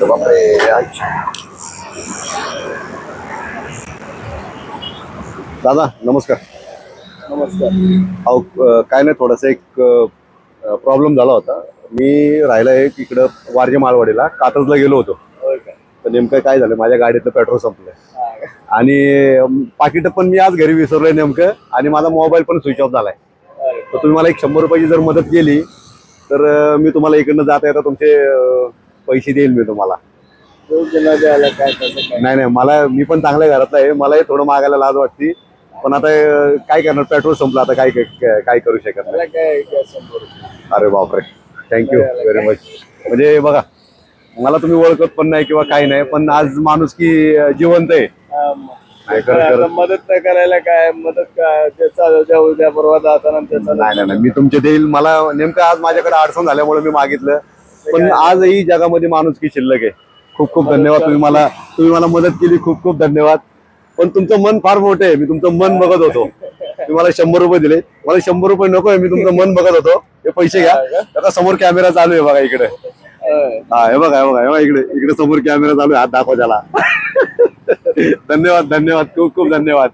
बापरे. दादा नमस्कार. नमस्कार. अहो काय नाही, थोडासा एक प्रॉब्लेम झाला होता. मी राहिला एक इकडं वारजे माळवाडीला कात्रजला गेलो होतो. होय का? तर नेमकं काय झालं, माझ्या गाडीतलं पेट्रोल संपलंय हा का? आणि पाकिट पण मी आज घरी विसरलोय नेमकं, आणि माझा मोबाईल पण स्विच ऑफ झालाय. अरे तर तुम्ही मला एक 100 रुपयाची जर मदत केली तर मी तुम्हाला इकडनं जाता येता तुमचे पैसे देईल मी तुम्हाला. योग्य न द्यायला काय तसं काय? नाही मी पण चांगल्या घरातला आहे, मलाही थोडं मागायला लाज वाटते. पण आता काय करणार, पेट्रोल संपलं, आता काय काय करू शकत नाही. मला काय काय 100 रुपये? अरे बापरे, थँक्यू व्हेरी मच. म्हणजे बघा, मला तुम्ही ओळखत पण नाही किंवा काही नाही, पण आज माणूस की जिवंत आहे. नाही, आता मदत न करायला काय मदत काय, त्याचा उद्या उद्या परवा जाताना त्याचा नाही, मी तुमचे देईल. मला नेमकं आज माझ्याकडे अडचण झाल्यामुळे मी मागितलं, पण आजही जगामध्ये माणूस की शिल्लक आहे. खूप खूप धन्यवाद. तुम्ही मला मदत केली, खूप खूप धन्यवाद. पण तुमचं मन फार मोठं आहे. मी तुमचं मन बघत होतो. तुम्ही मला 100 रुपये दिले, मला 100 रुपये नकोय, मी तुमचं मन बघत होतो. हे पैसे घ्या. आता समोर कॅमेरा चालू आहे बघा इकडे. हा हे बघा इकडे समोर कॅमेरा चालू आहे, हात दाखवा त्याला. धन्यवाद, खूप खूप धन्यवाद.